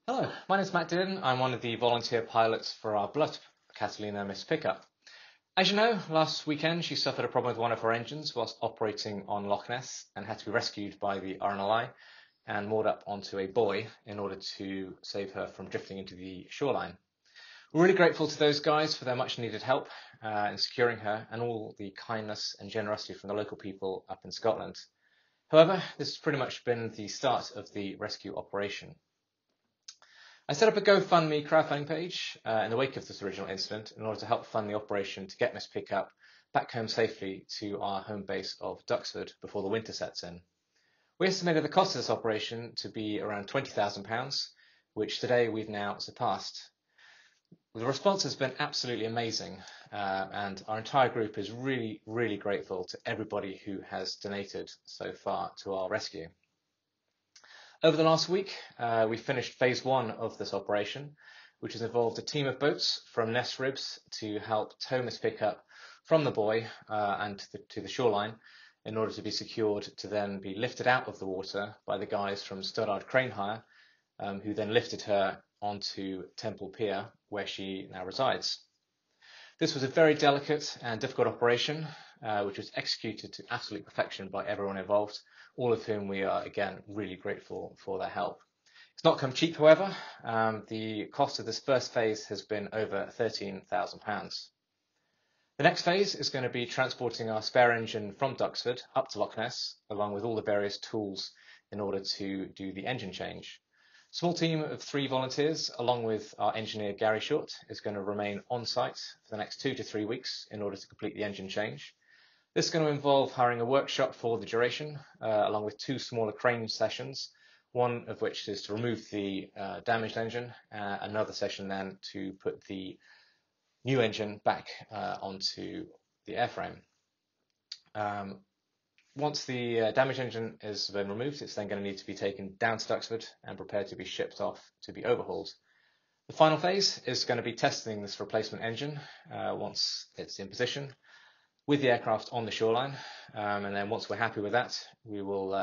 Hello, my name is Matt Dillon. I'm one of the volunteer pilots for our beloved Catalina Miss Pickup. As you know, last weekend she suffered a problem with one of her engines whilst operating on Loch Ness and had to be rescued by the RNLI and moored up onto a buoy in order to save her from drifting into the shoreline. We're really grateful to those guys for their much needed help in securing her and all the kindness and generosity from the local people up in Scotland. However, this has pretty much been the start of the rescue operation. I set up a GoFundMe crowdfunding page in the wake of this original incident in order to help fund the operation to get Miss Pickup back home safely to our home base of Duxford before the winter sets in. We estimated the cost of this operation to be around £20,000, which today we've now surpassed. The response has been absolutely amazing, and our entire group is really grateful to everybody who has donated so far to our rescue. Over the last week, we finished phase one of this operation, which has involved a team of boats from Ness Ribs to help tow Miss Pickup from the buoy and to the shoreline in order to be secured to then be lifted out of the water by the guys from Stoddard Crane Hire, who then lifted her onto Temple Pier, where she now resides. This was a very delicate and difficult operation, which was executed to absolute perfection by everyone involved, all of whom we are, again, really grateful for their help. It's not come cheap, however. The cost of this first phase has been over £13,000. The next phase is going to be transporting our spare engine from Duxford up to Loch Ness, along with all the various tools in order to do the engine change. A small team of 3 volunteers, along with our engineer Gary Short, is going to remain on site for the next 2 to 3 weeks in order to complete the engine change. This is going to involve hiring a workshop for the duration, along with 2 smaller crane sessions, one of which is to remove the damaged engine, another session then to put the new engine back onto the airframe. Once the damaged engine has been removed, it's then going to need to be taken down to Duxford and prepared to be shipped off to be overhauled. The final phase is going to be testing this replacement engine once it's in position with the aircraft on the shoreline. And then once we're happy with that, we will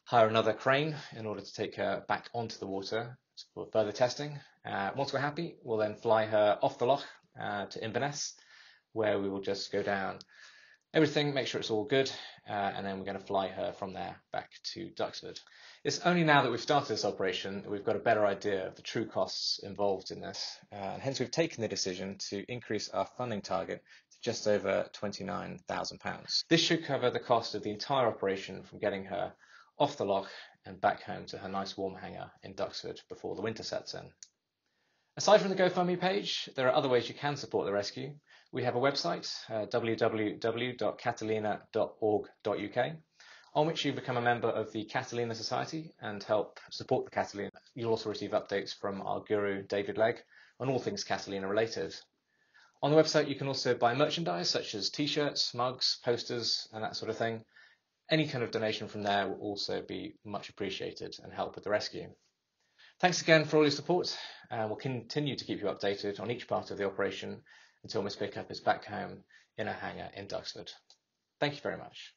hire another crane in order to take her back onto the water for further testing. Once we're happy, we'll then fly her off the loch to Inverness, where we will just go down everything, make sure it's all good, and then we're going to fly her from there back to Duxford. It's only now that we've started this operation that we've got a better idea of the true costs involved in this, and hence we've taken the decision to increase our funding target to just over £29,000. This should cover the cost of the entire operation from getting her off the loch and back home to her nice warm hangar in Duxford before the winter sets in. Aside from the GoFundMe page, there are other ways you can support the rescue. We have a website, www.catalina.org.uk, on which you become a member of the Catalina Society and help support the Catalina. You'll also receive updates from our guru, David Legg, on all things Catalina related. On the website, you can also buy merchandise such as t-shirts, mugs, posters, and that sort of thing. Any kind of donation from there will also be much appreciated and help with the rescue. Thanks again for all your support, and we'll continue to keep you updated on each part of the operation until Miss Pickup is back home in her hangar in Duxford. Thank you very much.